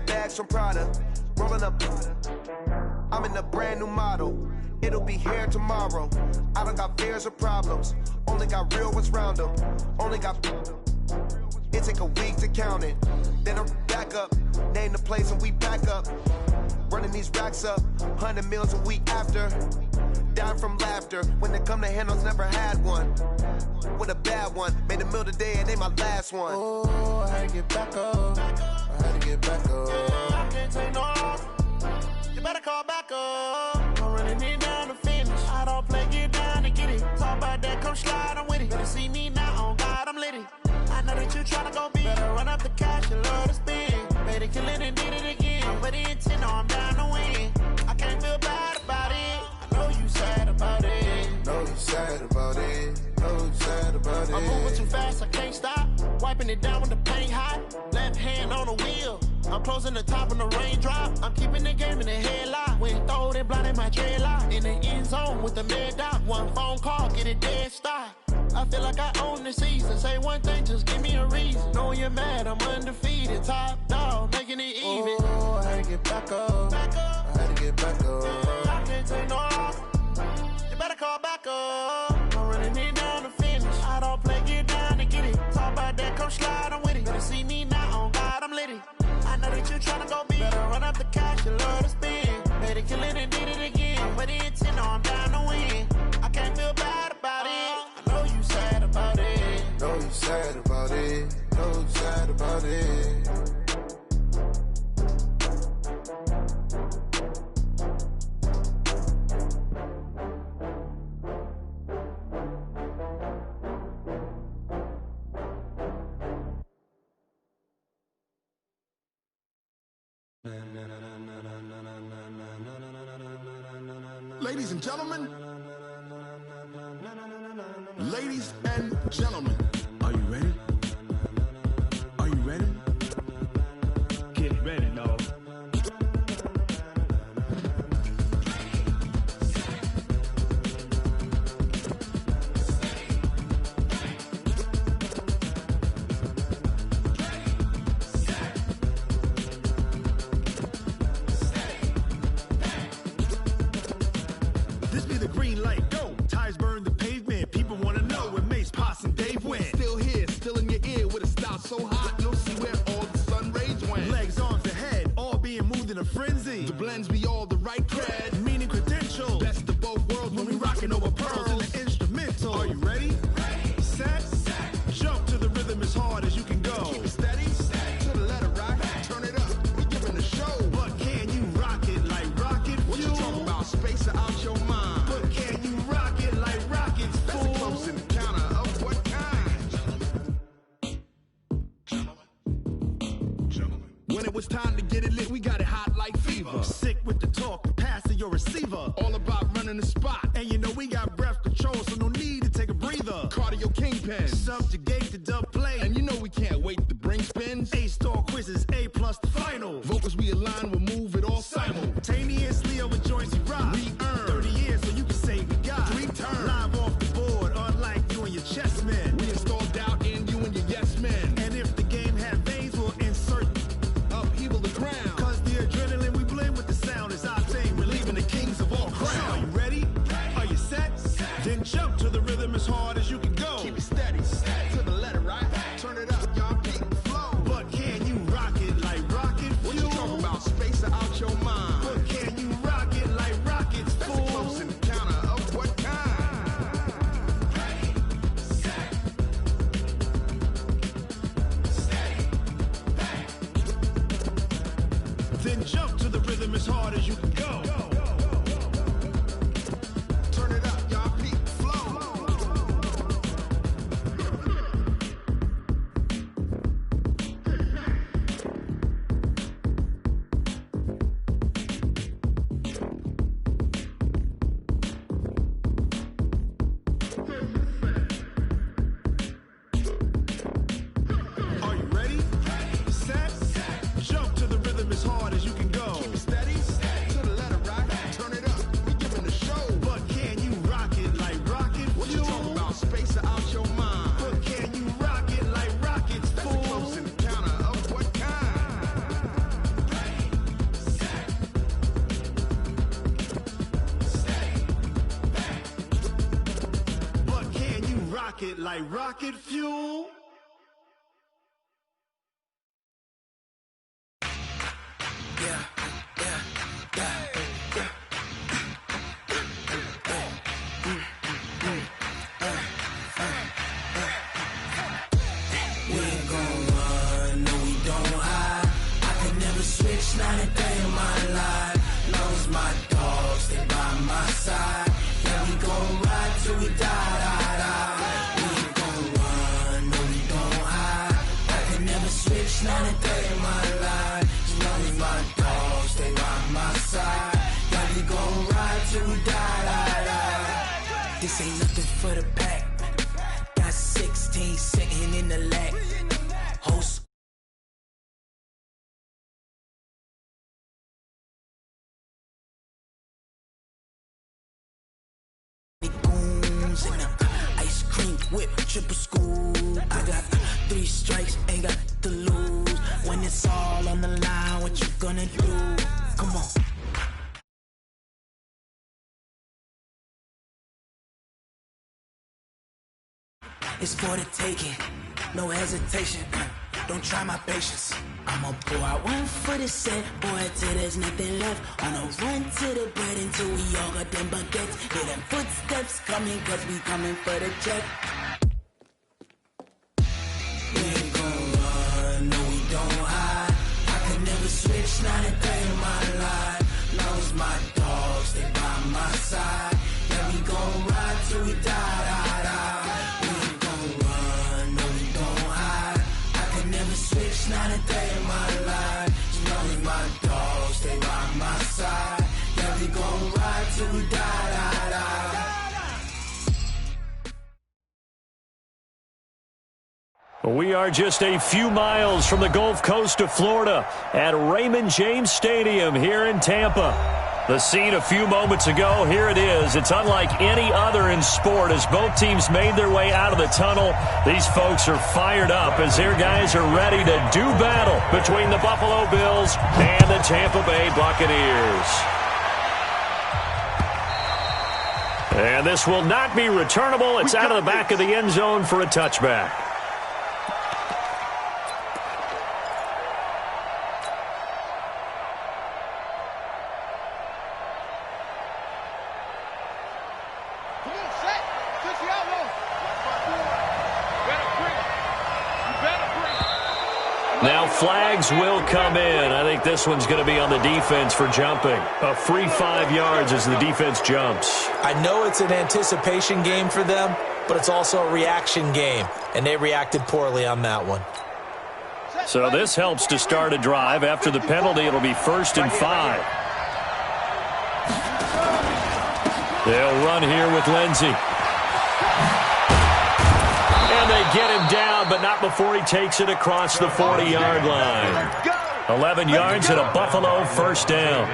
bags from Prada, rolling up. I'm in a brand new model. It'll be here tomorrow. I don't got fears or problems. Only got real ones round them. Only got. It take a week to count it. Then I'm back up. Name the place and we back up. Running these racks up. 100 meals a week after. Dying from laughter. When it come to handles, never had one. With a bad one. Made a meal today and they my last one. Oh, I had to get back up. I had to get back up. I can't take no off. You better call back up. I'm running it down to finish. I don't play, get down to get it. Talk about that, come slide, I'm with it. Better see me now, on God, I'm litty. I know that you tryna go big. Better run up the cash, you love to spend. Better kill it and did it again. I'm with the intent, no, I'm down to win. I can't feel bad about it. I know you sad about it. Know you sad about it. Know you sad about it. I'm moving too fast, I can't stop. Wiping it down with the paint hot. Left hand on the wheel. I'm closing the top on the raindrop. I'm keeping the game in the headlock. When throwed and blinded my dreadlock. In the end zone with the mid dot. One phone call, get it dead stop. I feel like I own the season. Say one thing, just give me a reason. Knowing you're mad, I'm undefeated. Top dog, making it even. Oh, I had to get back up. I had to get back up. I can't take no off. You better call back up. I'm running it down to finish. I don't play, get down to get it. Talk about that, come slide, I'm with it. Better see me now, on God, I'm litty. I know that you tryna go big. Better run up the cash, you love to spend. Better kill it and did it again. I'm with the intent, no, I'm down to win. I can't feel bad about it. I know you sad about it. Know you sad about it. Know you sad about it. Ladies and gentlemen, ladies and gentlemen, are you ready? Are you ready? Get ready, dog. This be the green light, go. Tires burn the pavement. People wanna know where Mace, Potts, and Dave went. Still here, still in your ear with a style so hot, you'll see where all the sun rays went. Legs, arms, and head, all being moved in a frenzy. The blends be all the right cred, meaning credentials. Best of both worlds when we rockin' over pearls in the instrumental. Are you ready? Ready. Set. Jump to the rhythm as hard as you can go. Keep it steady. To the letter rock. Turn it up. We giving the show. But can you rock it like rocket fuel? What you talking about? Space out your mind. But can you rock it like rockets, fool? That's a close encounter of what kind? Gentlemen. When it was time to get it lit, we got it hot like fever. Sick with the talk, passing your receiver. All about running the spot. And you know we got breath control, so no need to take a breather. Cardio kingpin, subjugate the dub play. And you know we can't wait to bring spins. A-star quizzes, A+ the final. Vocals we align, we'll move it all simultaneously over joints we rock. We earn 30 years, so you can say we got 3 turns. Live off the board, unlike you and your chess men. We install doubt in you and your yes men. And if the game had veins, we'll insert upheaval the crown. Cause the adrenaline we blend with the sound is our thing. We're leaving the kings of all crowns. So are you ready? Are you set? Then jump to the rhythm as hard as you can go. Keep it steady. To the pocket like rocket fuel. Not a day in my life, long as my dogs stay by my side. Yeah, we gon' ride till we die, die, die. We ain't gon' run, no, we don't hide. I can never switch, not a day in my life, as long as my dogs stay by my side. Yeah, we gon' ride till we die, die, die. This ain't nothing for the pack. Got 16 sitting in the lap. Host. Ice cream whip, triple scoop. I got 3 strikes, ain't got to lose. When it's all on the line, what you gonna do? Come on. It's for the taking, no hesitation. Don't try my patience. I'ma pour out one for the set, boy, till there's nothing left. On a run to the bread until we all got them baguettes. Hear them footsteps coming, cause we coming for the check. We ain't gon' run, no, we don't hide. I could never switch, not a day in my life. Long as my dogs stay by my side. Yeah, we gon' ride till we die, die, die. We ain't gon' run, no, we don't hide. I could never switch, not a day in my life. As long as my dogs stay by my side. Yeah, we gon' ride till we die, die, die. We are just a few miles from the Gulf Coast of Florida at Raymond James Stadium here in Tampa. The scene a few moments ago, here it is. It's unlike any other in sport as both teams made their way out of the tunnel. These folks are fired up as their guys are ready to do battle between the Buffalo Bills and the Tampa Bay Buccaneers. And this will not be returnable. It's out of the back of the end zone for a touchback. Now flags will come in. I think this one's going to be on the defense for jumping. A free 5 yards as the defense jumps. I know it's an anticipation game for them, but it's also a reaction game, and they reacted poorly on that one. So this helps to start a drive. After the penalty, it'll be 1st and 5. They'll run here with Lindsey. And they get him down, but not before he takes it across the 40-yard line. 11 yards and a Buffalo first down.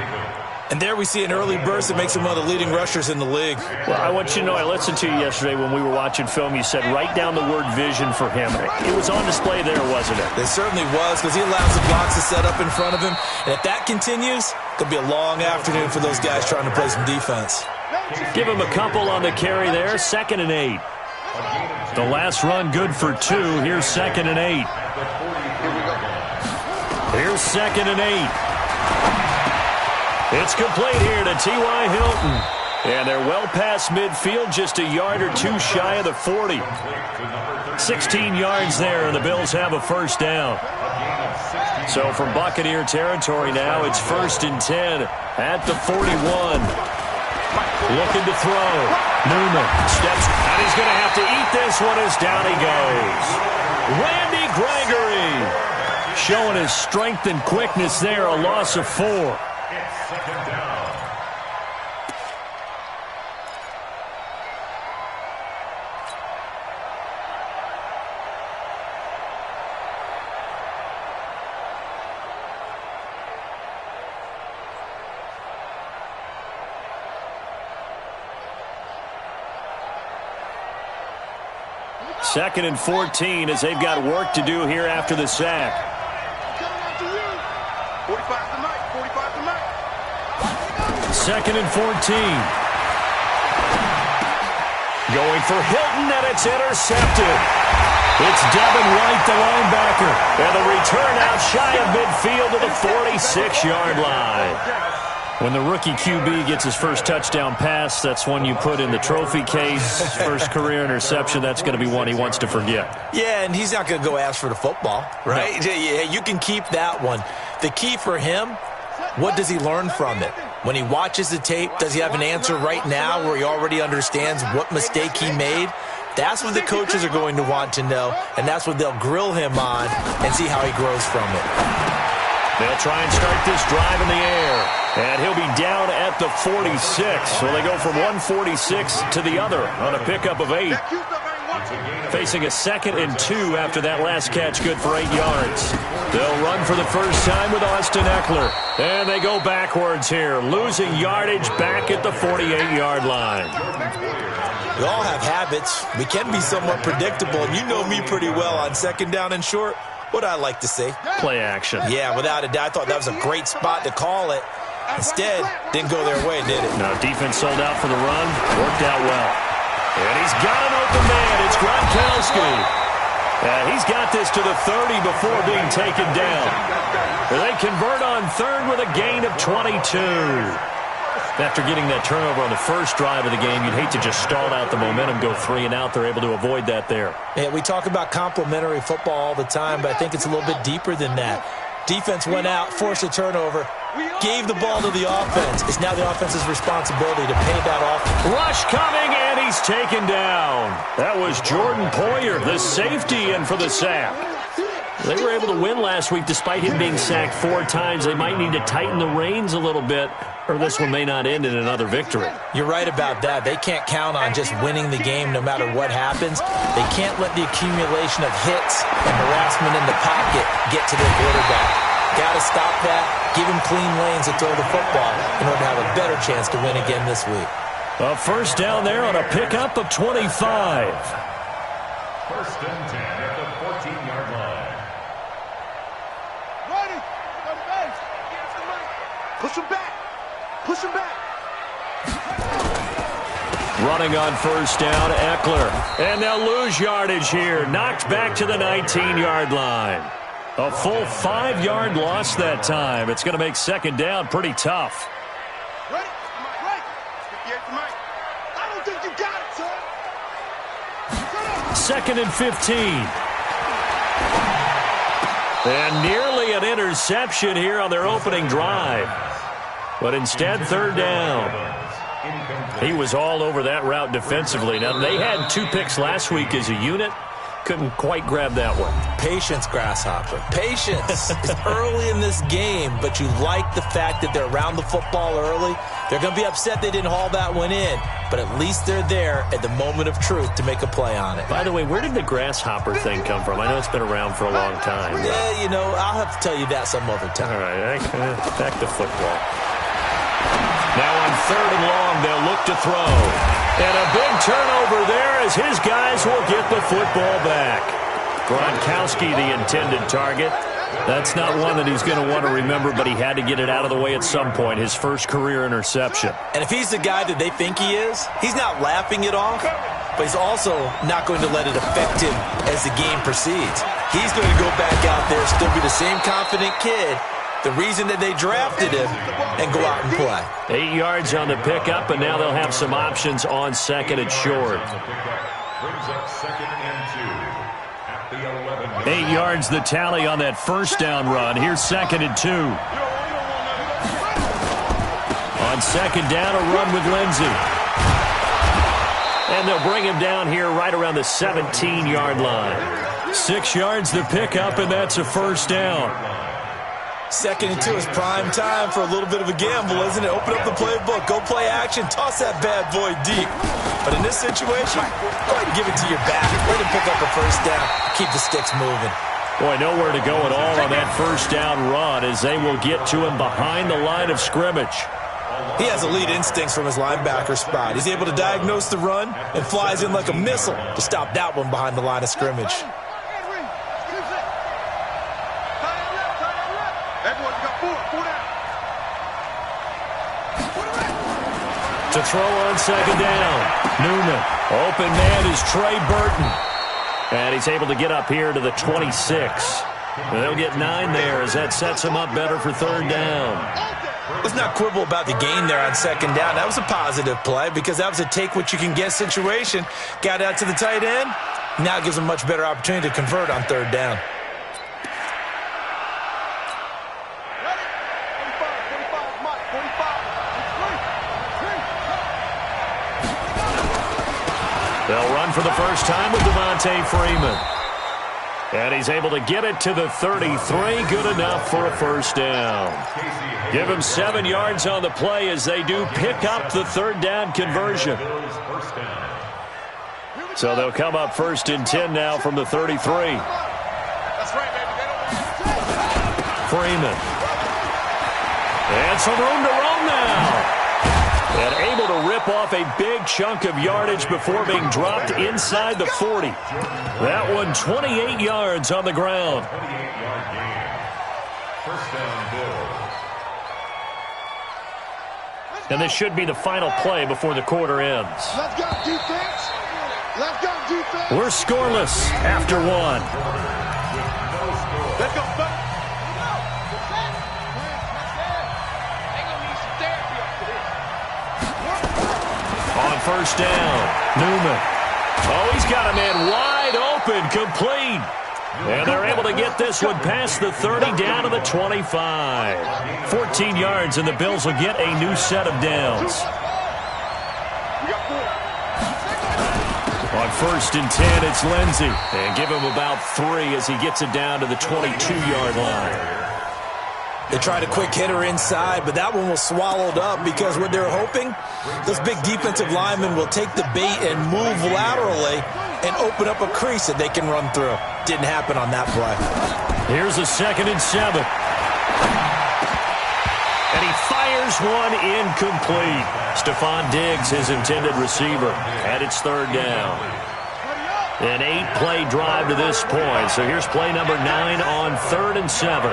And there we see an early burst that makes him one of the leading rushers in the league. Well, I want you to know, I listened to you yesterday when we were watching film. You said write down the word vision for him. It was on display there, wasn't it? It certainly was, because he allows the blocks to set up in front of him. And if that continues, it'll be a long afternoon for those guys trying to play some defense. Give him a couple on the carry there. 2nd and 8. The last run good for 2. Here's 2nd and 8. Here's 2nd and 8. It's complete here to T.Y. Hilton. And they're well past midfield, just a yard or 2 shy of the 40. 16 yards there, and the Bills have a first down. So from Buccaneer territory now, it's 1st and 10 at the 41. Looking to throw. Newman steps, and he's going to have to eat this one as down he goes. Randy Gregory showing his strength and quickness there, a loss of 4. It's 2nd down. Second and 14 as they've got work to do here after the sack. 2nd and 14. Going for Hilton, and it's intercepted. It's Devin White, the linebacker. And the return out shy of midfield to the 46-yard line. When the rookie QB gets his first touchdown pass, that's one you put in the trophy case. First career interception, that's going to be one he wants to forget. Yeah, and he's not going to go ask for the football, right? No. Yeah, you can keep that one. The key for him, what does he learn from it? When he watches the tape, does he have an answer right now where he already understands what mistake he made? That's what the coaches are going to want to know, and that's what they'll grill him on and see how he grows from it. They'll try and start this drive in the air, and he'll be down at the 46. So they go from 146 to the other on a pickup of 8. Facing a 2nd and 2 after that last catch, good for 8 yards. They'll run for the first time with Austin Eckler. And they go backwards here, losing yardage back at the 48-yard line. We all have habits. We can be somewhat predictable, and you know me pretty well on 2nd down and short. What I like to say? Play action. Yeah, without a doubt. I thought that was a great spot to call it. Instead, didn't go their way, did it? No, defense sold out for the run. Worked out well. And he's got an open man. It's Gronkowski. And he's got this to the 30 before being taken down. They convert on 3rd with a gain of 22. After getting that turnover on the first drive of the game, you'd hate to just stall out the momentum, go 3 and out. They're able to avoid that there. Yeah, we talk about complementary football all the time, but I think it's a little bit deeper than that. Defense went out, forced a turnover, gave the ball to the offense. It's now the offense's responsibility to pay that off. Rush coming, and he's taken down. That was Jordan Poyer, the safety, in for the sack. They were able to win last week despite him being sacked 4 times. They might need to tighten the reins a little bit, or this one may not end in another victory. You're right about that. They can't count on just winning the game no matter what happens. They can't let the accumulation of hits and harassment in the pocket get to their quarterback. Got to stop that, give him clean lanes to throw the football in order to have a better chance to win again this week. A first down there on a pickup of 25. First and 10 at the 14-yard line. Push him back. Push him back. Running on first down, Eckler. And they'll lose yardage here. Knocked back to the 19-yard line. A full 5-yard loss that time. It's going to make 2nd down pretty tough. Ready? Right. 58 for Mike. I don't think you got it, son. 2nd and 15. And nearly an interception here on their opening drive. But instead, 3rd down. He was all over that route defensively. Now, they had 2 picks last week as a unit. Couldn't quite grab that one. Patience, Grasshopper. Patience. It's early in this game, but you like the fact that they're around the football early. They're going to be upset they didn't haul that one in, but at least they're there at the moment of truth to make a play on it. By the way, where did the Grasshopper thing come from? I know it's been around for a long time. Yeah, you know, I'll have to tell you that some other time. All right, back to football. Now on 3rd and long, they'll look to throw. And a big turnover there as his guys will get the football back. Gronkowski, the intended target. That's not one that he's going to want to remember, but he had to get it out of the way at some point, his first career interception. And if he's the guy that they think he is, he's not laughing it off, but he's also not going to let it affect him as the game proceeds. He's going to go back out there, still be the same confident kid, the reason that they drafted him, and go out and play. 8 yards on the pickup, and now they'll have some options on 2nd and short. 8 yards the tally on that first down run. Here's 2nd and 2. On 2nd down, a run with Lindsey. And they'll bring him down here right around the 17-yard line. 6 yards the pickup, and that's a first down. 2nd and 2 is prime time for a little bit of a gamble, isn't it? Open up the playbook, go play action, toss that bad boy deep. But in this situation, go ahead and give it to your back. Let him pick up a first down, keep the sticks moving. Boy, nowhere to go at all on that first down run as they will get to him behind the line of scrimmage. He has elite instincts from his linebacker spot. He's able to diagnose the run and flies in like a missile to stop that one behind the line of scrimmage. To throw on 2nd down, Newman. Open man is Trey Burton. And he's able to get up here to the 26. They'll get 9 there as that sets him up better for third down. Let's not quibble about the gain there on second down. That was a positive play because that was a take-what-you-can-get situation. Got out to the tight end. Now it gives him a much better opportunity to convert on third down. They'll run for the first time with Devontae Freeman. And he's able to get it to the 33. Good enough for a first down. Give him 7 yards on the play as they do pick up the third down conversion. So they'll come up 1st and 10 now from the 33. Freeman. And some room to roam now. And able to rip off a big chunk of yardage before being dropped inside the 40. That one 28 yards on the ground. 28-yard gain. First down, Bills. And this should be the final play before the quarter ends. Let's go, defense. Let's go, defense. We're scoreless after 1. Let's go, buddy. On first down, Newman. Oh, he's got a man wide open, complete. And they're able to get this one past the 30 down to the 25. 14 yards, and the Bills will get a new set of downs. On 1st and 10, it's Lindsey. And give him about 3 as he gets it down to the 22-yard line. They tried a quick hitter inside, but that one was swallowed up because what they're hoping, those big defensive linemen will take the bait and move laterally and open up a crease that they can run through. Didn't happen on that play. Here's a 2nd and 7. And he fires one incomplete. Stephon Diggs, his intended receiver, and it's third down. An 8-play drive to this point. So here's play number 9 on 3rd and 7.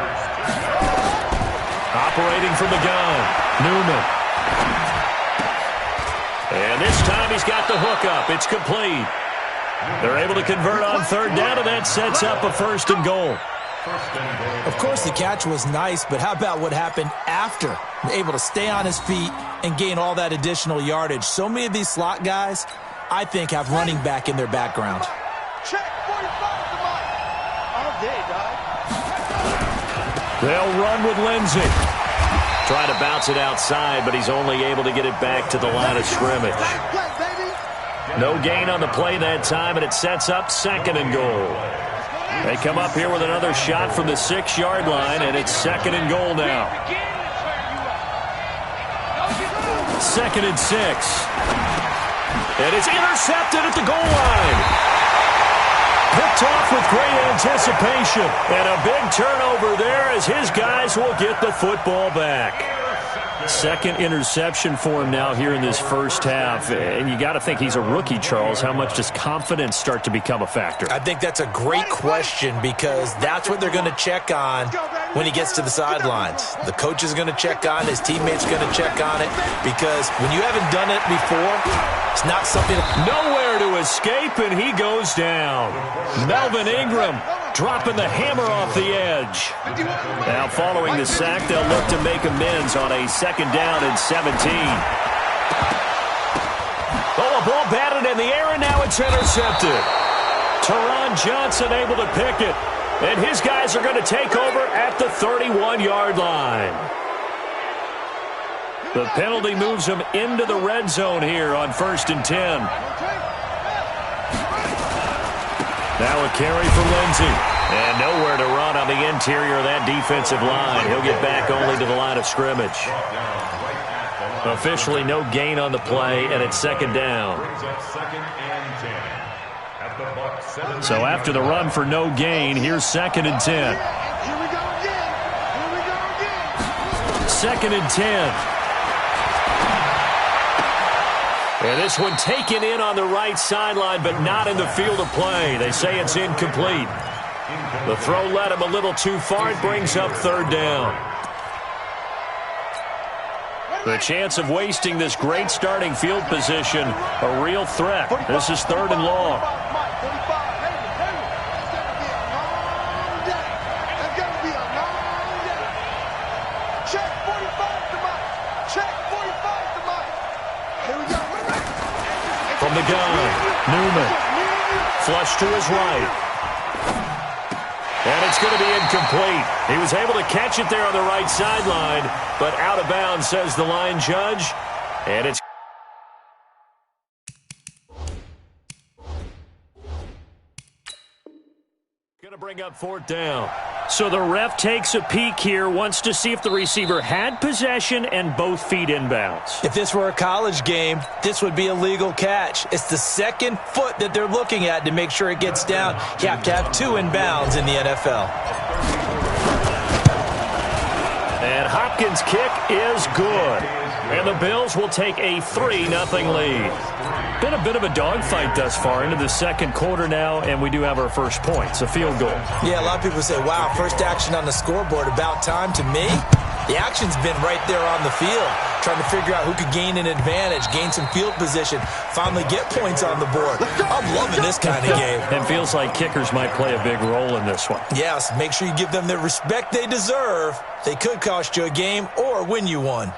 Operating from the gun, Newman. And this time he's got the hook up. It's complete. They're able to convert on third down, and that sets up a 1st and goal. Of course, the catch was nice, but how about what happened after? Able to stay on his feet and gain all that additional yardage. So many of these slot guys, I think, have running back in their background. Check 45 all day, dog. They'll run with Lindsey. Trying to bounce it outside, but he's only able to get it back to the line of scrimmage. No gain on the play that time, and it sets up 2nd and goal. They come up here with another shot from the 6-yard line, and it's 2nd and goal now. 2nd and 6. And it's intercepted at the goal line. Picked off with great anticipation. And a big turnover there as his guys will get the football back. 2nd interception for him now here in this first half. And you got to think he's a rookie, Charles. How much does confidence start to become a factor? I think that's a great question because that's what they're going to check on when he gets to the sidelines. The coach is going to check on it. His teammates are going to check on it because when you haven't done it before, it's not something. Nowhere to escape, and he goes down. Melvin Ingram dropping the hammer off the edge. Now following the sack, they'll look to make amends on a 2nd down and 17. Oh, a ball batted in the air, and now it's intercepted. Teron Johnson able to pick it, and his guys are going to take over at the 31-yard line. The penalty moves him into the red zone here on 1st and 10. Now a carry for Lindsey. And nowhere to run on the interior of that defensive line. He'll get back only to the line of scrimmage. Officially no gain on the play, and it's 2nd down. So after the run for no gain, here's 2nd and 10. Here we go again. 2nd and 10. And this one taken in on the right sideline, but not in the field of play. They say it's incomplete. The throw led him a little too far. It brings up 3rd down. The chance of wasting this great starting field position, a real threat. This is 3rd and long. From the gun, Newman. Flush to his right. And it's going to be incomplete. He was able to catch it there on the right sideline, but out of bounds, says the line judge. And it's going to bring up 4th down. So the ref takes a peek here, wants to see if the receiver had possession and both feet inbounds. If this were a college game, this would be a legal catch. It's the second foot that they're looking at to make sure it gets down. You have to have 2 inbounds in the NFL. And Hopkins' kick is good. And the Bills will take a 3-0 lead. Been a bit of a dogfight thus far into the second quarter now, and we do have our first points, a field goal. Yeah, a lot of people say, wow, first action on the scoreboard, about time. To me, the action's been right there on the field, trying to figure out who could gain an advantage, gain some field position, finally get points on the board. I'm loving this kind of game. It feels like kickers might play a big role in this one. Yes, make sure you give them the respect they deserve. They could cost you a game or win you one.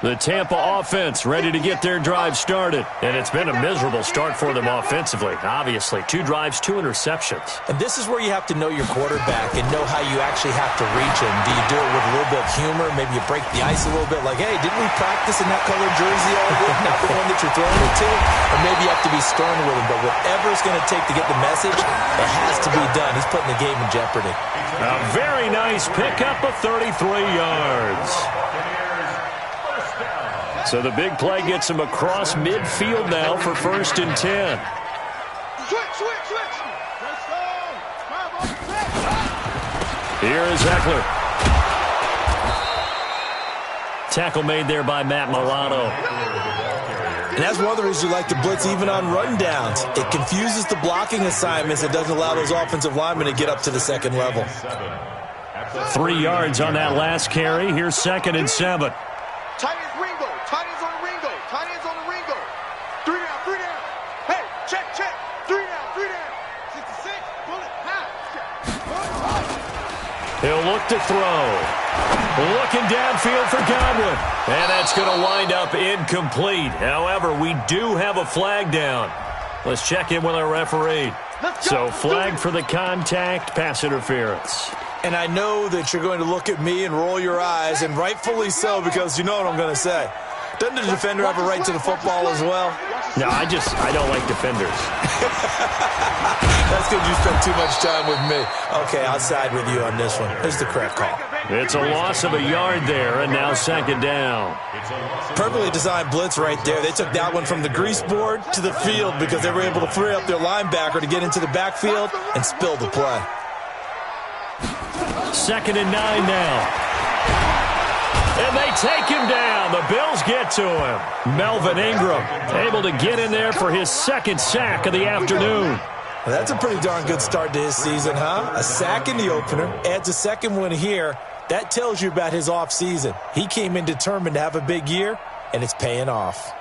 The Tampa offense ready to get their drive started. And it's been a miserable start for them offensively. Obviously, 2 drives, 2 interceptions. And this is where you have to know your quarterback and know how you actually have to reach him. Do you do it with a little bit of humor? Maybe you break the ice a little bit like, hey, didn't we practice in that colored jersey all week? Not the one that you're throwing it to? Or maybe you have to be stern with him. But whatever it's going to take to get the message, it has to be done. He's putting the game in jeopardy. A very nice pickup of 33 yards. So the big play gets him across midfield now for 1st and 10. Here is Eckler. Tackle made there by Matt Milano. And that's one of the reasons you like to blitz even on rundowns. It confuses the blocking assignments. It doesn't allow those offensive linemen to get up to the second level. 3 yards on that last carry. Here's 2nd and 7. Tight ends Ringo. Tight ends on the Ringo. Tight ends on the Ringo. 3 down, 3 down. Hey, check. 3 down, 3 down. 66, bullet, high. He'll look to throw. Looking downfield for Godwin. And that's going to wind up incomplete. However, we do have a flag down. Let's check in with our referee. So flag for the contact, pass interference. And I know that you're going to look at me and roll your eyes, and rightfully so, because you know what I'm going to say. Doesn't the defender have a right to the football as well? No, I don't like defenders. That's because you spend too much time with me. Okay, I'll side with you on this one. Here's the correct call. It's a loss of a yard there, and now 2nd down. Perfectly designed blitz right there. They took that one from the grease board to the field because they were able to free up their linebacker to get into the backfield and spill the play. 2nd and 9 now. And they take him down. The Bills get to him. Melvin Ingram able to get in there for his 2nd sack of the afternoon. Well, that's a pretty darn good start to his season, huh? A sack in the opener, adds a 2nd one here. That tells you about his offseason. He came in determined to have a big year, and it's paying off.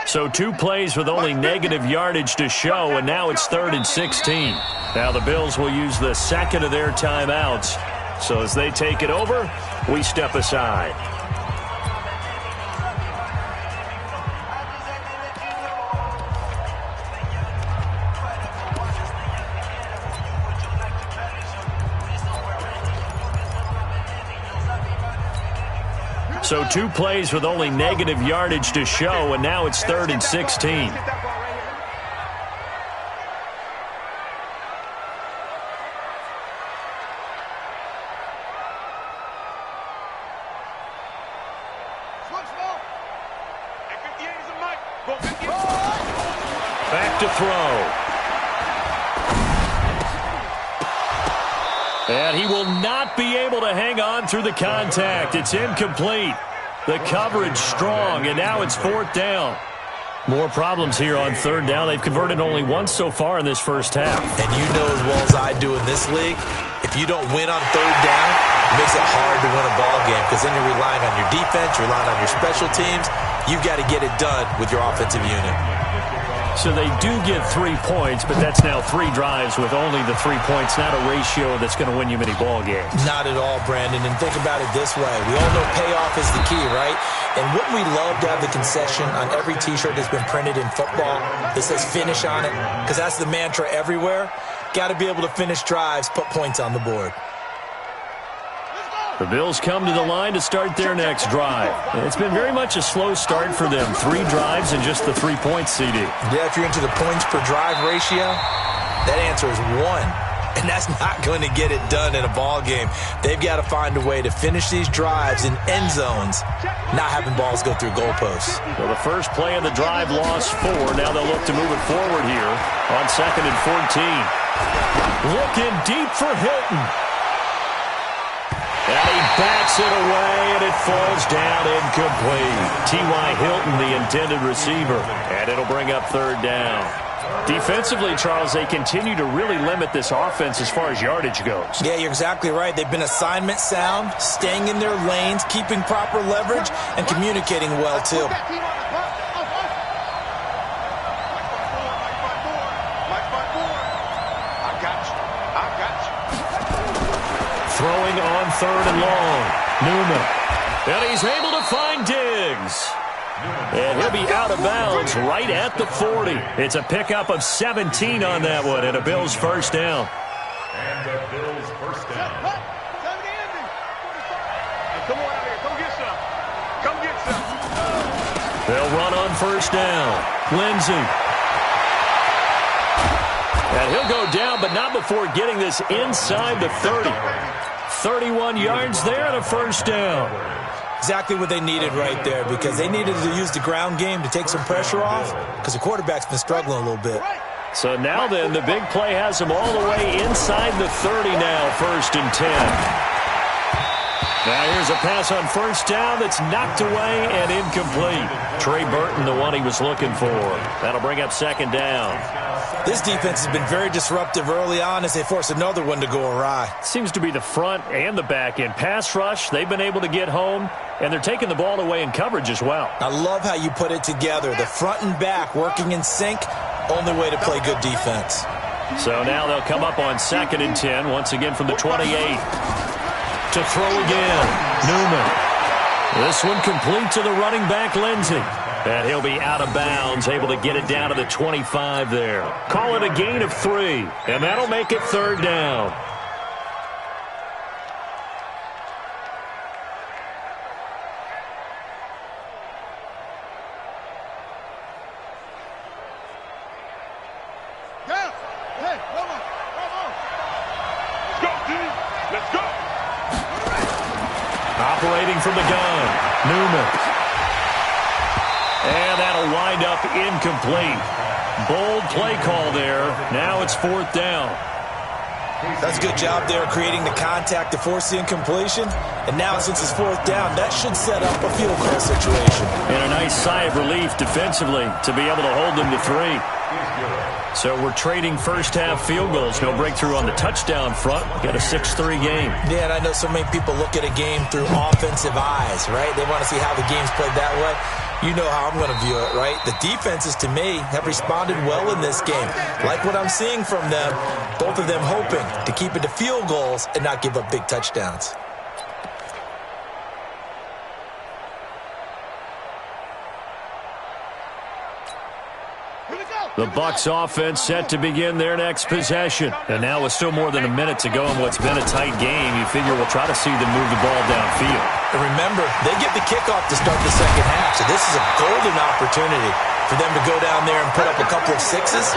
So 2 plays with only negative yardage to show, and now it's 3rd and 16. Now the Bills will use the 2nd of their timeouts. So as they take it over, we step aside. So 2 plays with only negative yardage to show, and now it's 3rd and 16. Back to throw. And he will not be able to hang on through the contact. It's incomplete. The coverage strong, and now it's 4th down. More problems here on third down. They've converted only once so far in this first half. And you know as well as I do in this league, if you don't win on third down, it makes it hard to win a ball game because then you're relying on your defense, you're relying on your special teams. You've got to get it done with your offensive unit. So they do get 3 points, but that's now 3 drives with only the 3 points, not a ratio that's going to win you many ball games. Not at all, Brandon. And think about it this way. We all know payoff is the key, right? And wouldn't we love to have the concession on every T-shirt that's been printed in football that says finish on it? Because that's the mantra everywhere. Got to be able to finish drives, put points on the board. The Bills come to the line to start their next drive. It's been very much a slow start for them. 3 drives and just the 3 points, CD. Yeah, if you're into the points per drive ratio, that answer is 1. And that's not going to get it done in a ball game. They've got to find a way to finish these drives in end zones, not having balls go through goalposts. Well, the first play of the drive lost 4. Now they'll look to move it forward here on 2nd and 14. Looking deep for Hilton. And he bats it away, and it falls down incomplete. T.Y. Hilton, the intended receiver. And it'll bring up third down. Defensively, Charles, they continue to really limit this offense as far as yardage goes. Yeah, you're exactly right. They've been assignment sound, staying in their lanes, keeping proper leverage, and communicating well, too. Throwing on 3rd and long. Newman. And he's able to find Diggs. And he'll be out of bounds right at the 40. It's a pickup of 17 on that one and a Bills first down. And the Bills first down. Come on out here. Come get some. Come get some. They'll run on first down. Lindsey. And he'll go down, but not before getting this inside the 30. 31 yards there and a first down. Exactly what they needed right there because they needed to use the ground game to take some pressure off because the quarterback's been struggling a little bit. So now then, the big play has them all the way inside the 30 now, 1st and 10. Now here's a pass on first down that's knocked away and incomplete. Trey Burton, the one he was looking for. That'll bring up 2nd down. This defense has been very disruptive early on as they force another one to go awry. Seems to be the front and the back end. Pass rush, they've been able to get home, and they're taking the ball away in coverage as well. I love how you put it together. The front and back working in sync, only way to play good defense. So now they'll come up on 2nd and 10, once again from the 28. To throw again, Newman. This one complete to the running back, Lindsey. And he'll be out of bounds, able to get it down to the 25 there. Call it a gain of 3, and that'll make it 3rd down. Operating from the gun, Newman. And that'll wind up incomplete. Bold play call there. Now it's 4th down. That's a good job there creating the contact to force the incompletion. And now since it's 4th down, that should set up a field goal situation. And a nice sigh of relief defensively to be able to hold them to 3. So we're trading first half field goals. No breakthrough on the touchdown front. Got a 6-3 game. Yeah, and I know so many people look at a game through offensive eyes, right? They want to see how the game's played that way. You know how I'm going to view it, right? The defenses, to me, have responded well in this game. Like what I'm seeing from them, both of them hoping to keep it to field goals and not give up big touchdowns. The Bucs offense set to begin their next possession. And now with still more than a minute to go in what's been a tight game, you figure we'll try to see them move the ball downfield. And remember, they get the kickoff to start the second half, so this is a golden opportunity for them to go down there and put up a couple of 6s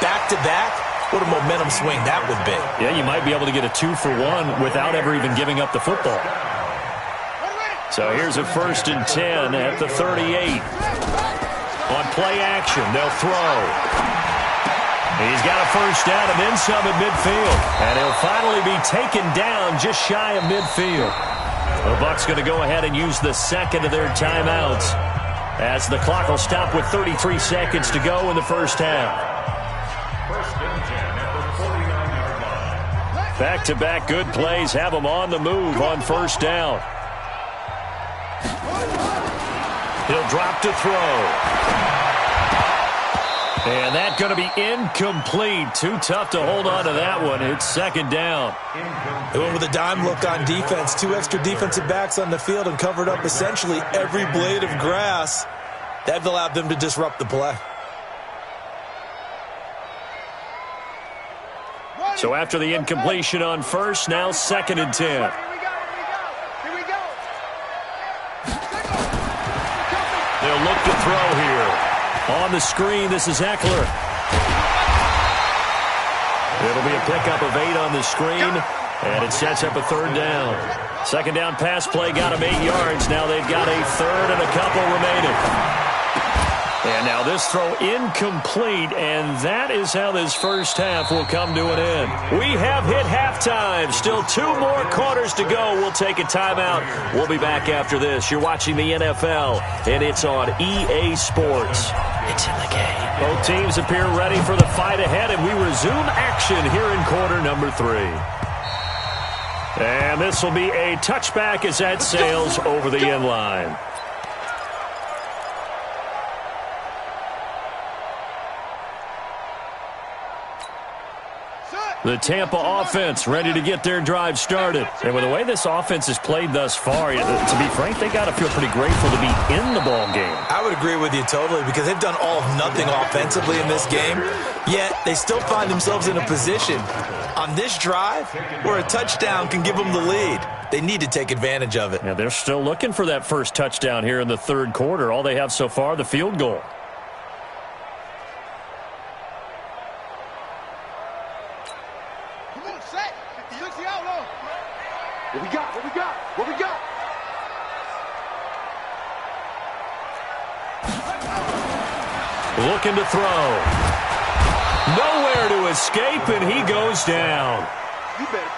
back-to-back. What a momentum swing that would be. Yeah, you might be able to get a 2-for-1 without ever even giving up the football. So here's a 1st and 10 at the 38. On play action, they'll throw. He's got a first down and then some at midfield. And he'll finally be taken down just shy of midfield. The Bucs going to go ahead and use the second of their timeouts. as the clock will stop with 33 seconds to go in the first half. Back-to-back good plays have them on the move on first down. He'll drop to throw. And that's going to be incomplete. Too tough to hold on to that one. It's second down. They went with a dime look on defense. 2 extra defensive backs on the field and covered up essentially every blade of grass. That allowed them to disrupt the play. So after the incompletion on first, now 2nd and 10. Here we go. They'll look to throw here. On the screen, this is Eckler. It'll be a pickup of 8 on the screen, and it sets up a third down. Second down pass play got them 8 yards. Now they've got a third and a couple remaining. And now this throw incomplete, and that is how this first half will come to an end. We have hit halftime. Still 2 more quarters to go. We'll take a timeout. We'll be back after this. You're watching the NFL, and it's on EA Sports. It's in the game. Both teams appear ready for the fight ahead, and we resume action here in quarter number 3. And this will be a touchback as that sails over the end line. The Tampa offense ready to get their drive started. And with the way this offense has played thus far, to be frank, they got to feel pretty grateful to be in the ball game. I would agree with you totally because they've done all of nothing offensively in this game, yet they still find themselves in a position on this drive where a touchdown can give them the lead. They need to take advantage of it. Yeah, they're still looking for that first touchdown here in the third quarter. All they have so far, the field goal. What we got? Looking to throw. Nowhere to escape, and he goes down.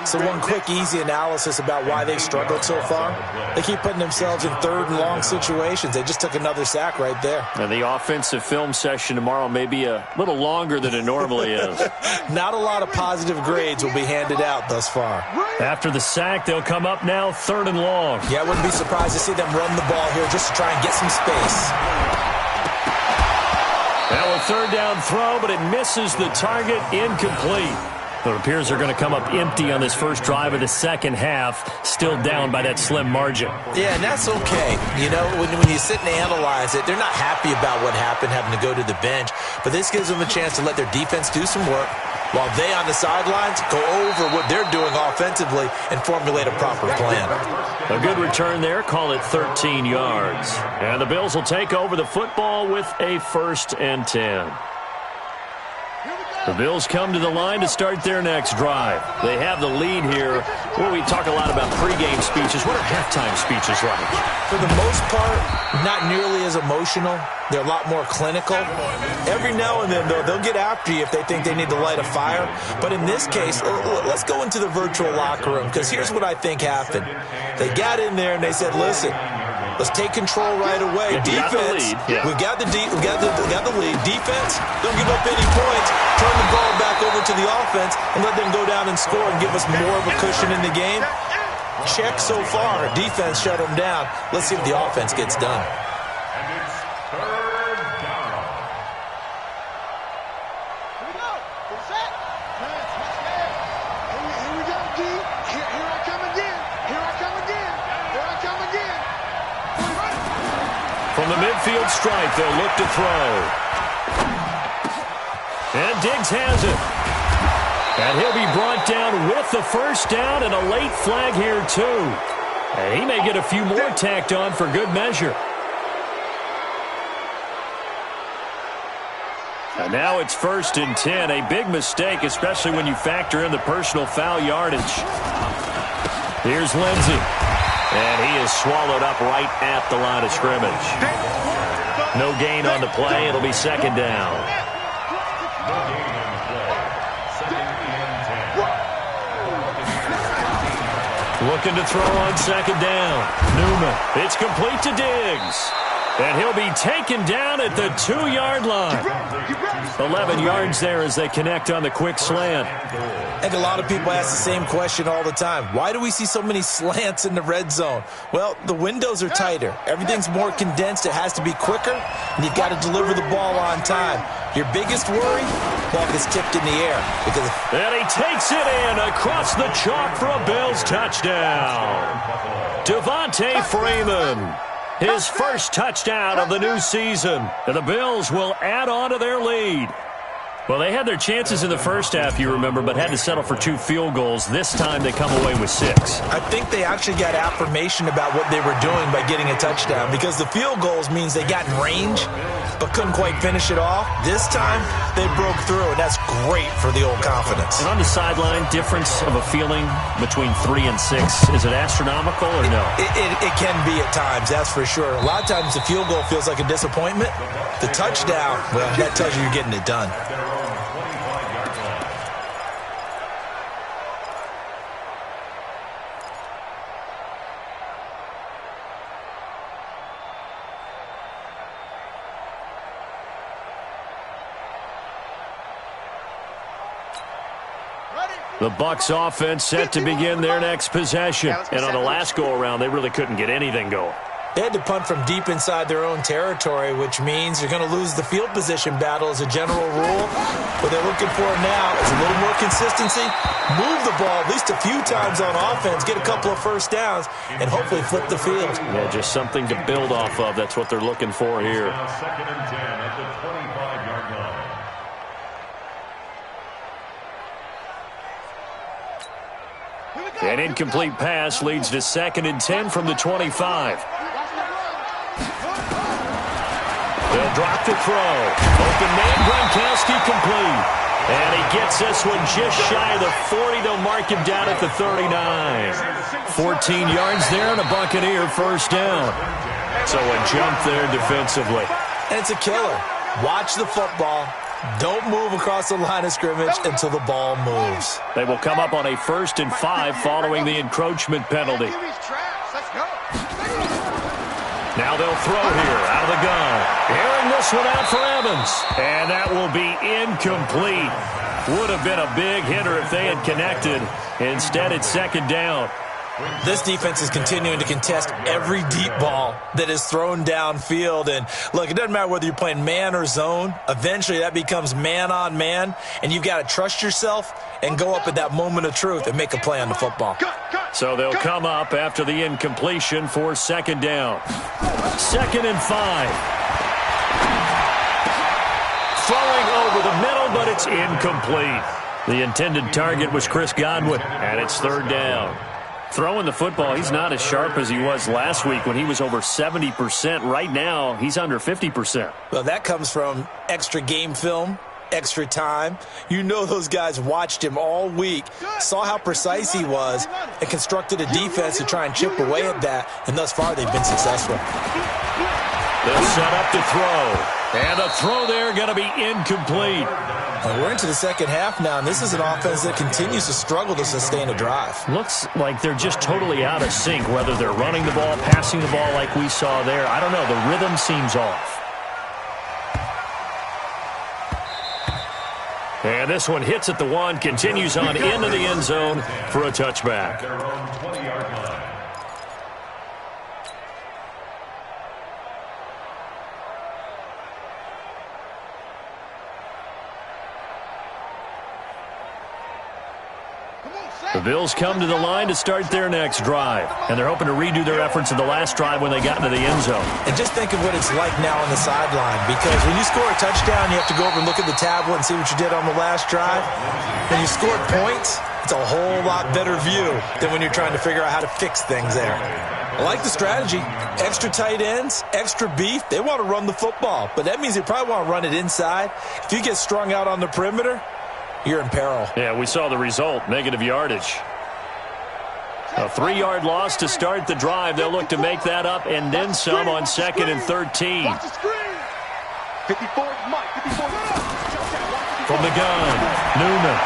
So one quick, easy analysis about why they've struggled so far. They keep putting themselves in third and long situations. They just took another sack right there. And the offensive film session tomorrow may be a little longer than it normally is. Not a lot of positive grades will be handed out thus far. After the sack, they'll come up now 3rd and long. Yeah, I wouldn't be surprised to see them run the ball here just to try and get some space. Now a 3rd down throw, but it misses the target, incomplete. It appears they're going to come up empty on this first drive of the second half, still down by that slim margin. Yeah, and that's okay. You know, when you sit and analyze it, they're not happy about what happened, having to go to the bench, but this gives them a chance to let their defense do some work while they on the sidelines go over what they're doing offensively and formulate a proper plan. A good return there, call it 13 yards. And the Bills will take over the football with a 1st and 10. The Bills come to the line to start their next drive. They have the lead here. Well, we talk a lot about pregame speeches. What are halftime speeches like? For the most part, not nearly as emotional. They're a lot more clinical. Every now and then, though, they'll get after you if they think they need to light a fire. But in this case, let's go into the virtual locker room, because here's what I think happened. They got in there and they said, listen, let's take control right away. Defense, we got the lead. Defense, don't give up any points. Turn the ball back over to the offense and let them go down and score and give us more of a cushion in the game. Check so far. Defense shut them down. Let's see if the offense gets done. From the midfield stripe, they'll look to throw. And Diggs has it. And he'll be brought down with the first down and a late flag here, too. And he may get a few more tacked on for good measure. And now it's 1st and 10. A big mistake, especially when you factor in the personal foul yardage. Here's Lindsey. And he is swallowed up right at the line of scrimmage. No gain on the play. It'll be 2nd down. Looking to throw on 2nd down. Newman. It's complete to Diggs. And he'll be taken down at the 2-yard line. 11 yards there as they connect on the quick slant. I think a lot of people ask the same question all the time. Why do we see so many slants in the red zone? Well, the windows are tighter. Everything's more condensed. It has to be quicker, and you've got to deliver the ball on time. Your biggest worry, ball gets tipped in the air. And he takes it in across the chalk for a Bills touchdown. Devontae Freeman, his first touchdown of the new season. And the Bills will add on to their lead. Well, they had their chances in the first half, you remember, but had to settle for 2 field goals. This time they come away with 6. I think they actually got affirmation about what they were doing by getting a touchdown, because the field goals means they got in range but couldn't quite finish it off. This time they broke through, and that's great for the old confidence. And on the sideline, difference of a feeling between 3 and 6, is it astronomical or no? It can be at times, that's for sure. A lot of times the field goal feels like a disappointment. The touchdown, well, that tells you you're getting it done. The Bucs offense set to begin their next possession. And on the last go-around, they really couldn't get anything going. They had to punt from deep inside their own territory, which means you're going to lose the field position battle as a general rule. What they're looking for now is a little more consistency, move the ball at least a few times on offense, get a couple of first downs, and hopefully flip the field. Yeah, just something to build off of. That's what they're looking for here. Second and 10 at the 25-yard line. An incomplete pass leads to 2nd and 10 from the 25. They'll drop the throw. Open man, Gronkowski complete. And he gets this one just shy of the 40. They'll mark him down at the 39. 14 yards there and a Buccaneer first down. So a jump there defensively. And it's a killer. Watch the football. Don't move across the line of scrimmage until the ball moves. They will come up on a 1st and 5 following the encroachment penalty. Now they'll throw here out of the gun. Airing this one out for Evans. And that will be incomplete. Would have been a big hitter if they had connected. Instead, it's 2nd down. This defense is continuing to contest every deep ball that is thrown downfield. And, look, it doesn't matter whether you're playing man or zone. Eventually, that becomes man-on-man, and you've got to trust yourself and go up at that moment of truth and make a play on the football. So they'll come up after the incompletion for 2nd down. 2nd and 5. Throwing over the middle, but it's incomplete. The intended target was Chris Godwin, and it's 3rd down. Throwing the football, he's not as sharp as he was last week when he was over 70%. Right now, he's under 50%. Well, that comes from extra game film, extra time. You know those guys watched him all week, saw how precise he was, and constructed a defense to try and chip away at that, and thus far they've been successful. They'll set up to throw, and a throw there going to be incomplete. Well, we're into the second half now, and this is an offense that continues to struggle to sustain a drive. Looks like they're just totally out of sync, whether they're running the ball, passing the ball like we saw there. I don't know. The rhythm seems off. And this one hits at the 1, continues on into the end zone for a touchback. Their own 20-yard line. The Bills come to the line to start their next drive, and they're hoping to redo their efforts in the last drive when they got into the end zone. And just think of what it's like now on the sideline, because when you score a touchdown, you have to go over and look at the tablet and see what you did on the last drive. When you scored points, it's a whole lot better view than when you're trying to figure out how to fix things there. I like the strategy. Extra tight ends, extra beef. They want to run the football, but that means they probably want to run it inside. If you get strung out on the perimeter, you're in peril. Yeah, we saw the result, negative yardage. A 3-yard loss to start the drive. They'll look to make that up and then some on 2nd and 13. Watch the screen. 54, Mike. 54. From the gun, Newman.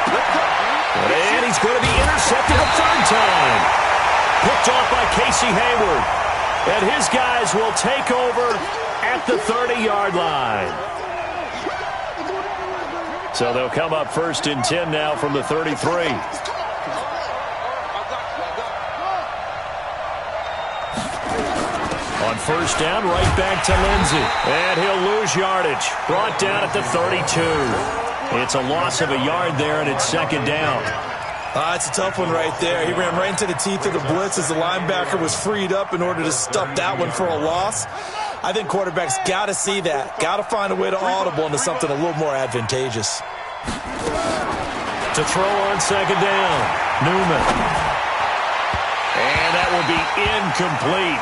And he's going to be intercepted a 3rd time. Picked off by Casey Hayward. And his guys will take over at the 30-yard line. So they'll come up 1st and 10 now from the 33. On 1st down, right back to Lindsey. And he'll lose yardage. Brought down at the 32. It's a loss of a yard there, and it's 2nd down. It's a tough one right there. He ran right into the teeth of the blitz as the linebacker was freed up in order to stuff that one for a loss. I think quarterbacks got to see that. Got to find a way to audible into something a little more advantageous. To throw on 2nd down, Newman. And that will be incomplete.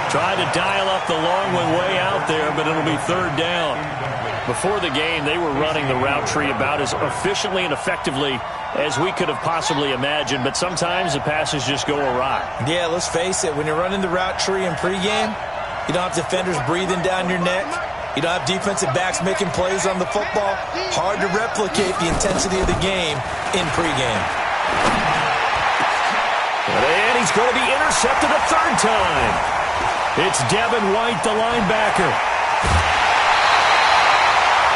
Tried to dial up the long one way out there, but it'll be 3rd down. Before the game, they were running the route tree about as efficiently and effectively as we could have possibly imagined, but sometimes the passes just go awry. Yeah, let's face it. When you're running the route tree in pregame, you don't have defenders breathing down your neck. You don't have defensive backs making plays on the football. Hard to replicate the intensity of the game in pregame. And he's going to be intercepted a 3rd time. It's Devin White, the linebacker.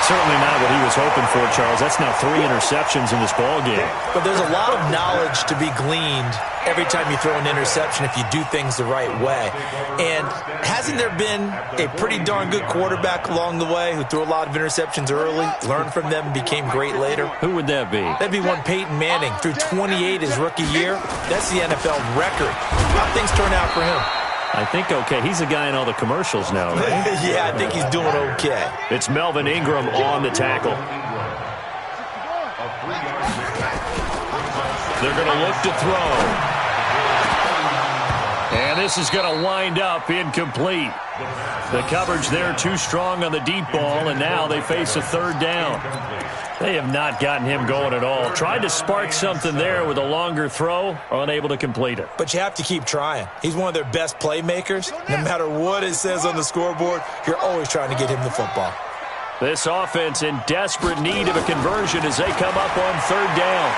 Certainly not what he was hoping for, Charles. That's now 3 interceptions in this ballgame. But there's a lot of knowledge to be gleaned every time you throw an interception if you do things the right way. And hasn't there been a pretty darn good quarterback along the way who threw a lot of interceptions early, learned from them, and became great later? Who would that be? That'd be one Peyton Manning. Threw 28 his rookie year. That's the NFL record. How things turn out for him? I think okay. He's a guy in all the commercials now, right? Yeah, I think he's doing okay. It's Melvin Ingram on the tackle. They're going to look to throw. And this is going to wind up incomplete. The coverage there too strong on the deep ball, and now they face a 3rd down. They have not gotten him going at all. Tried to spark something there with a longer throw, unable to complete it. But you have to keep trying. He's one of their best playmakers. No matter what it says on the scoreboard, you're always trying to get him the football. This offense in desperate need of a conversion as they come up on 3rd down.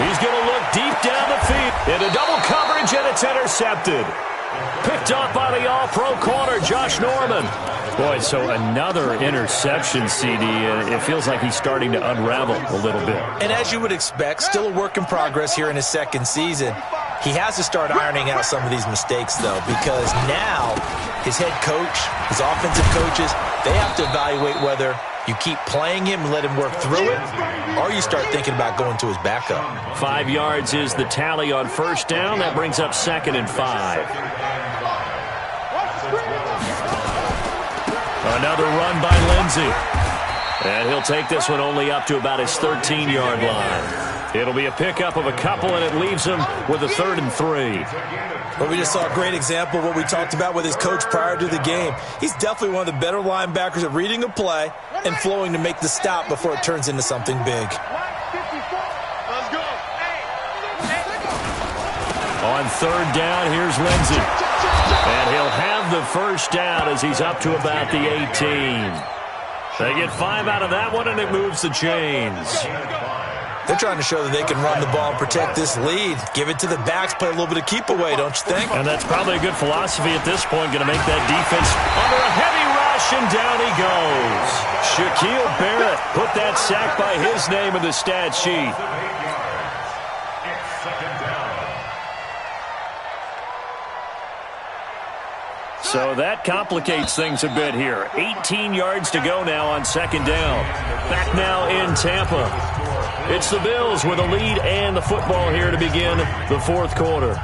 He's going to look deep down the field. Into double coverage, and it's intercepted. Picked up by the all-pro corner, Josh Norman. Boy, so another interception, CD. It feels like he's starting to unravel a little bit. And as you would expect, still a work in progress here in his 2nd season. He has to start ironing out some of these mistakes, though, because now his head coach, his offensive coaches, they have to evaluate whether you keep playing him and let him work through it, or you start thinking about going to his backup. 5 yards is the tally on 1st down. That brings up 2nd and 5. Another run by Lindsey. And he'll take this one only up to about his 13-yard line. It'll be a pickup of a couple, and it leaves him with a 3rd and 3. Well, we just saw a great example of what we talked about with his coach prior to the game. He's definitely one of the better linebackers at reading a play and flowing to make the stop before it turns into something big. On 3rd down, here's Lindsey. And he'll have the 1st down as he's up to about the 18. They get 5 out of that one, and it moves the chains. They're trying to show that they can run the ball and protect this lead. Give it to the backs, play a little bit of keep away, don't you think? And that's probably a good philosophy at this point, going to make that defense under a heavy rush, and down he goes. Shaquille Barrett put that sack by his name in the stat sheet. So that complicates things a bit here. 18 yards to go now on 2nd down. Back now in Tampa. It's the Bills with a lead and the football here to begin the 4th quarter.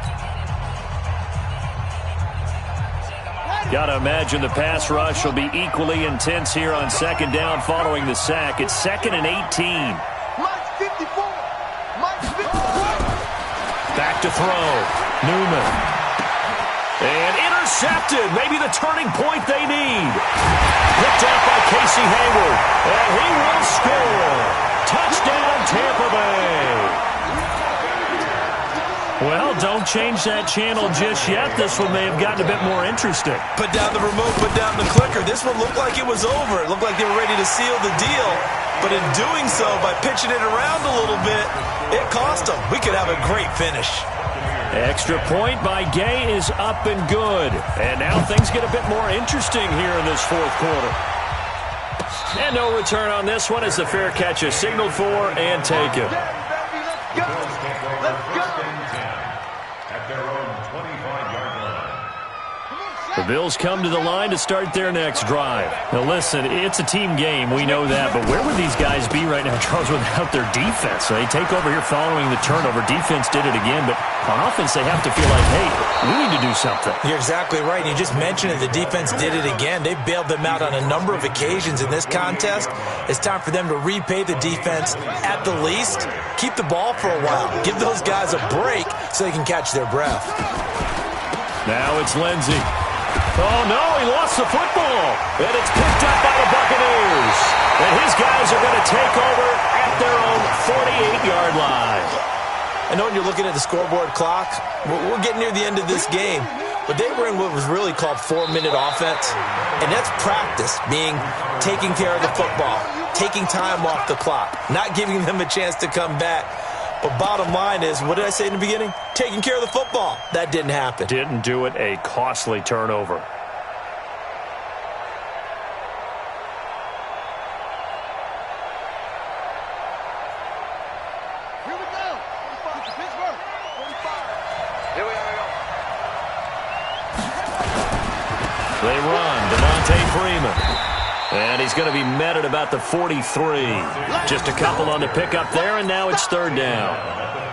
Got to imagine the pass rush will be equally intense here on 2nd down following the sack. It's 2nd and 18. Back to throw. Newman. And intercepted. Maybe the turning point they need. Picked up by Casey Hayward. And he will score. Touchdown, Tampa Bay. Well, don't change that channel just yet. This one may have gotten a bit more interesting. Put down the remote, put down the clicker. This one looked like it was over. It looked like they were ready to seal the deal. But in doing so, by pitching it around a little bit, it cost them. We could have a great finish. Extra point by Gay is up and good. And now things get a bit more interesting here in this fourth quarter. And no return on this one as the fair catch is signaled for and taken. The Bills come to the line to start their next drive. Now, listen, it's a team game. We know that. But where would these guys be right now, Charles, without their defense? They take over here following the turnover. Defense did it again. But on offense, they have to feel like, hey, we need to do something. You're exactly right. You just mentioned it. The defense did it again. They bailed them out on a number of occasions in this contest. It's time for them to repay the defense at the least. Keep the ball for a while. Give those guys a break so they can catch their breath. Now it's Lindsey. Oh, no, he lost the football. And it's picked up by the Buccaneers. And his guys are going to take over at their own 48-yard line. I know when you're looking at the scoreboard clock, we're getting near the end of this game. But they were in what was really called 4-minute offense. And that's practice, being taking care of the football, taking time off the clock, not giving them a chance to come back. But bottom line is, what did I say in the beginning? Taking care of the football. That didn't happen. Didn't do it. A costly turnover. Here we go. 45 to Pittsburgh. 45. Here we go. They run. Devontae Freeman. And he's going to be met at about the 43. Just a couple on the pickup there, and now it's third down.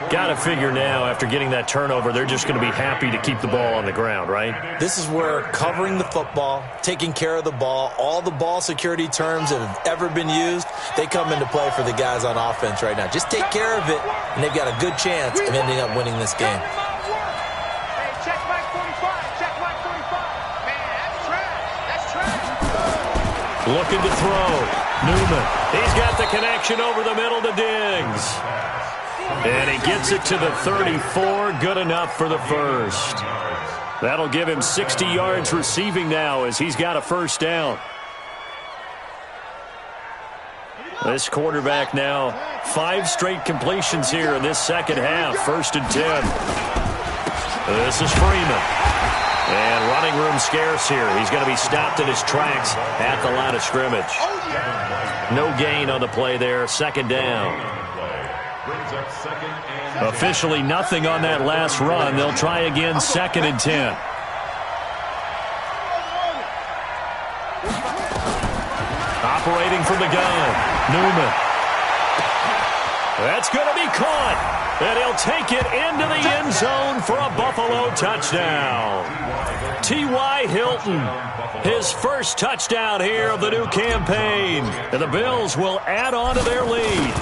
Got to figure now, after getting that turnover, they're just going to be happy to keep the ball on the ground, right? This is where covering the football, taking care of the ball, all the ball security terms that have ever been used, they come into play for the guys on offense right now. Just take care of it, and they've got a good chance of ending up winning this game. Looking to throw. Newman. He's got the connection over the middle to Diggs. And he gets it to the 34. Good enough for the first. That'll give him 60 yards receiving now as he's got a first down. This quarterback now, 5 straight completions here in this second half. 1st and 10. This is Freeman. And running room scarce here. He's going to be stopped in his tracks at the line of scrimmage. No gain on the play there. 2nd down. Officially nothing on that last run. They'll try again 2nd and 10. Operating from the gun. Newman. That's going to be caught. And he'll take it into the end zone for a Buffalo touchdown. T.Y. Hilton, his first touchdown here of the new campaign. And the Bills will add on to their lead.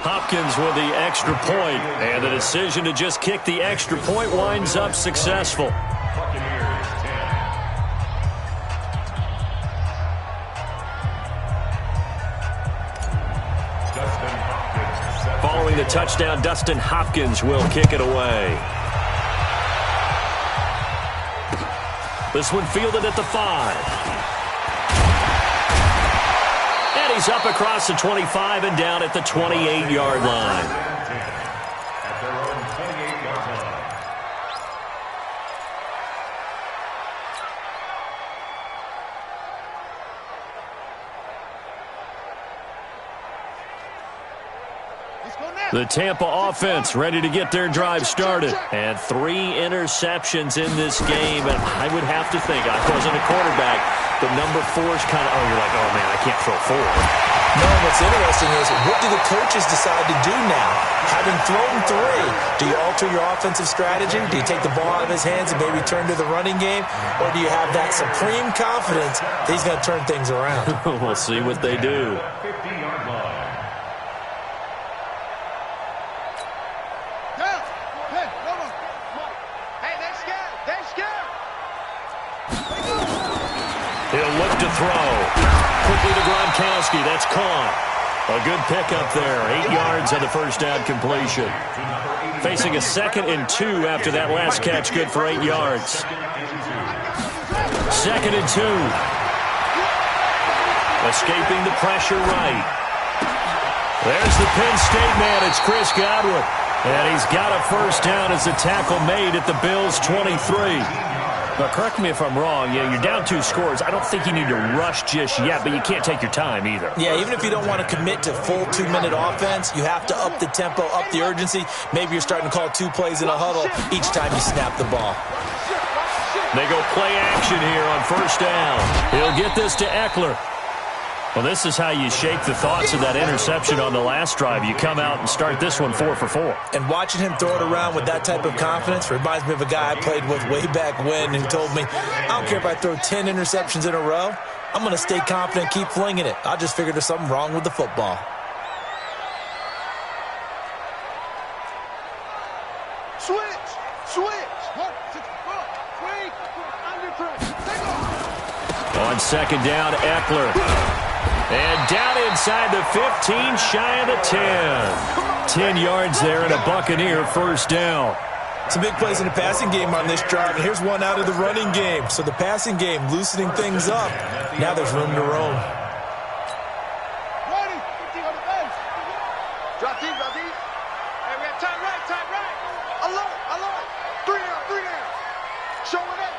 Hopkins with the extra point, and the decision to just kick the extra point winds up successful. Following the touchdown, Dustin Hopkins will kick it away. This one fielded at the 5. And he's up across the 25 and down at the 28-yard line. The Tampa offense ready to get their drive started. And 3 interceptions in this game. And I would have to think, I wasn't a quarterback, but number 4 is kind of, oh, you're like, oh, man, I can't throw 4. No, what's interesting is, what do the coaches decide to do now? Having thrown 3, do you alter your offensive strategy? Do you take the ball out of his hands and maybe turn to the running game? Or do you have that supreme confidence that he's going to turn things around? We'll see what they do. He'll look to throw. Quickly to Gronkowski. That's caught. A good pickup there. 8 yards on the first down completion. Facing a 2nd and 2 after that last catch. Good for 8 yards. 2nd and 2. Escaping the pressure right. There's the Penn State man. It's Chris Godwin. And he's got a first down as the tackle made at the Bills' 23. Now, correct me if I'm wrong. Yeah, you're down 2 scores. I don't think you need to rush just yet, but you can't take your time either. Yeah, even if you don't want to commit to full 2-minute offense, you have to up the tempo, up the urgency. Maybe you're starting to call 2 plays in a huddle each time you snap the ball. They go play action here on first down. He'll get this to Eckler. Well, this is how you shake the thoughts of that interception on the last drive. You come out and start this one 4 for 4. And watching him throw it around with that type of confidence reminds me of a guy I played with way back when who told me, I don't care if I throw 10 interceptions in a row. I'm going to stay confident, keep flinging it. I just figured there's something wrong with the football. Switch! On second down, Eckler. And down inside the 15, shy of the 10. 10 yards there and a Buccaneer first down. Some big plays in the passing game on this drive, and here's one out of the running game. So the passing game loosening things up. Now there's room to roam. Ready? 50 on the base. Drop deep, drop deep. Hey, we have time right. Alert. 3 down. Showing it.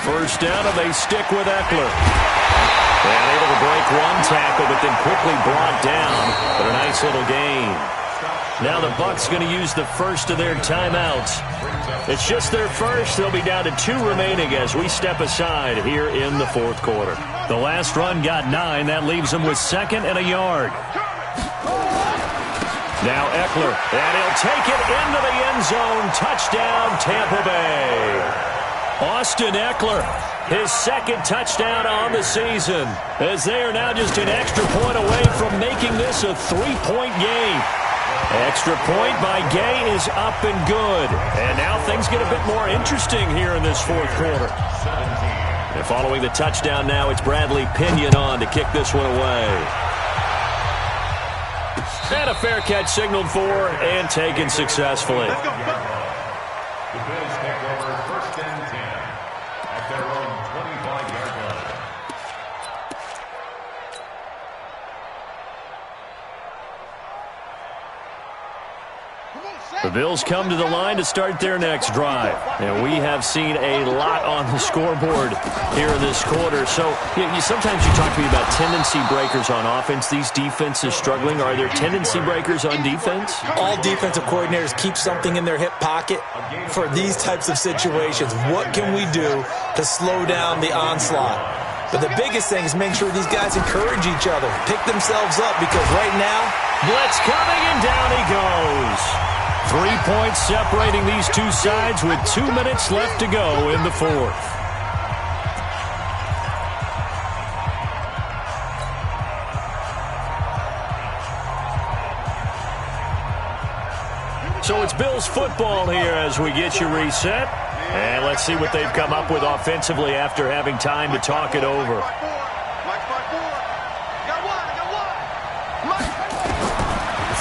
First down, and they stick with Eckler. And able to break one tackle, but then quickly brought down. But a nice little gain. Now the Bucs going to use the first of their timeouts. It's just their first. They'll be down to 2 remaining as we step aside here in the fourth quarter. The last run got 9. That leaves them with 2nd and a yard. Now Eckler, and he'll take it into the end zone. Touchdown, Tampa Bay. Austin Eckler, his 2nd touchdown on the season, as they are now just an extra point away from making this a 3-point game. Extra point by Gay is up and good. And now things get a bit more interesting here in this fourth quarter. And following the touchdown now, it's Bradley Pinion on to kick this one away. And a fair catch signaled for and taken successfully. The Bills take over 1st and 10 at their own 25-yard line. The Bills come to the line to start their next drive. And we have seen a lot on the scoreboard here in this quarter. So sometimes you talk to me about tendency breakers on offense. These defenses struggling. Are there tendency breakers on defense? All defensive coordinators keep something in their hip pocket for these types of situations. What can we do to slow down the onslaught? But the biggest thing is make sure these guys encourage each other, pick themselves up, because right now, blitz coming, and down he goes. 3 points separating these two sides with 2 minutes left to go in the fourth. So it's Bills football here as we get you reset. And let's see what they've come up with offensively after having time to talk it over.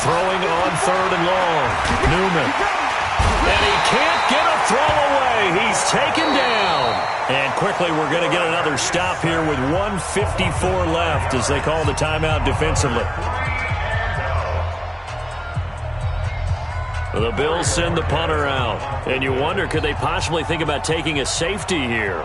Throwing on 3rd and long. Newman. And he can't get a throw away. He's taken down. And quickly we're going to get another stop here with 1:54 left as they call the timeout defensively. The Bills send the punter out. And you wonder, could they possibly think about taking a safety here?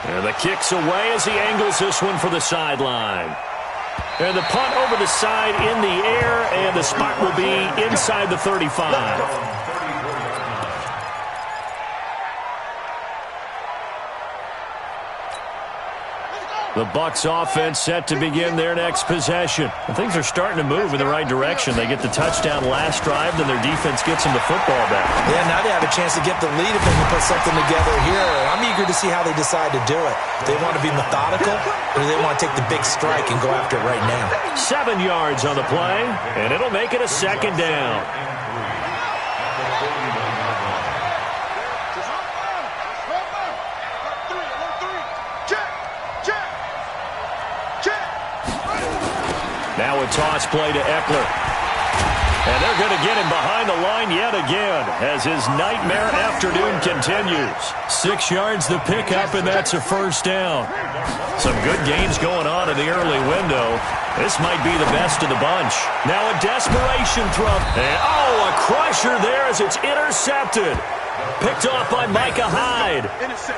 And the kick's away as he angles this one for the sideline. And the punt over the side in the air, and the spot will be inside the 35. The Bucs offense set to begin their next possession. And things are starting to move in the right direction. They get the touchdown last drive, then their defense gets them the football back. Yeah, now they have a chance to get the lead if they can put something together here. I'm eager to see how they decide to do it. Do they want to be methodical, or do they want to take the big strike and go after it right now? 7 yards on the play, and it'll make it a 2nd down. Now a toss play to Eckler. And they're going to get him behind the line yet again as his nightmare afternoon continues. 6 yards the pickup, and that's a first down. Some good games going on in the early window. This might be the best of the bunch. Now a desperation throw. And, a crusher there as it's intercepted. Picked off by Micah Hyde.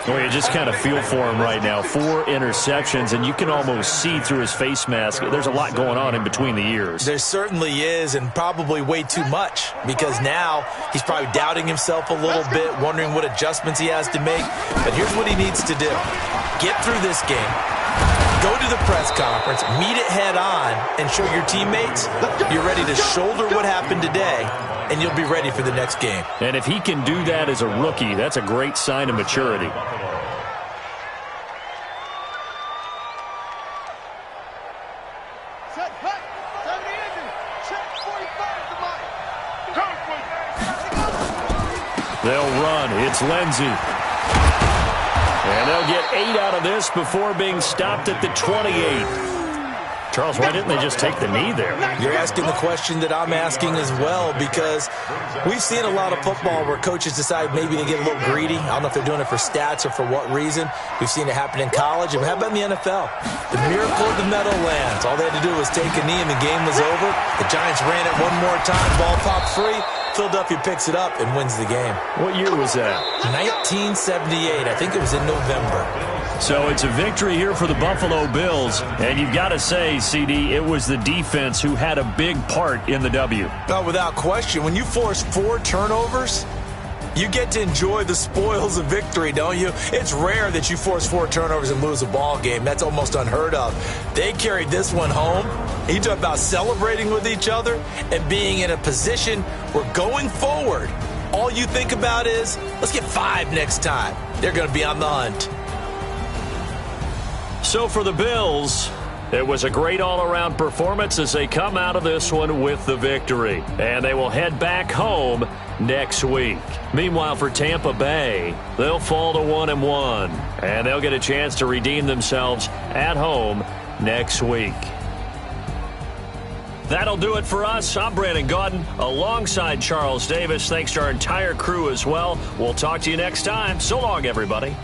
Well, you just kind of feel for him right now. 4 interceptions, and you can almost see through his face mask. There's a lot going on in between the ears. There certainly is, and probably way too much, because now he's probably doubting himself a little bit, wondering what adjustments he has to make. But here's what he needs to do. Get through this game. Go to the press conference, meet it head on, and show your teammates you're ready to shoulder what happened today, and you'll be ready for the next game. And if he can do that as a rookie, that's a great sign of maturity. Set, hut, 70 engine, check 45 to mine. They'll run. It's Lindsey. And they'll get 8 out of this before being stopped at the 28. Charles, why didn't they just take the knee there? You're asking the question that I'm asking as well, because we've seen a lot of football where coaches decide maybe they get a little greedy. I don't know if they're doing it for stats or for what reason. We've seen it happen in college. And how about in the NFL? The miracle of the Meadowlands. All they had to do was take a knee and the game was over. The Giants ran it one more time. Ball popped free. Philadelphia picks it up and wins the game. What year was that? 1978. I think it was in November. So it's a victory here for the Buffalo Bills. And you've got to say, CD, it was the defense who had a big part in the W. No, without question. When you force 4 turnovers, you get to enjoy the spoils of victory, don't you? It's rare that you force 4 turnovers and lose a ball game. That's almost unheard of. They carried this one home. You talk about celebrating with each other and being in a position where going forward, all you think about is, let's get 5 next time. They're going to be on the hunt. So for the Bills, it was a great all-around performance as they come out of this one with the victory. And they will head back home next week. Meanwhile, for Tampa Bay, they'll fall to 1-1. And they'll get a chance to redeem themselves at home next week. That'll do it for us. I'm Brandon Gaudin alongside Charles Davis. Thanks to our entire crew as well. We'll talk to you next time. So long, everybody.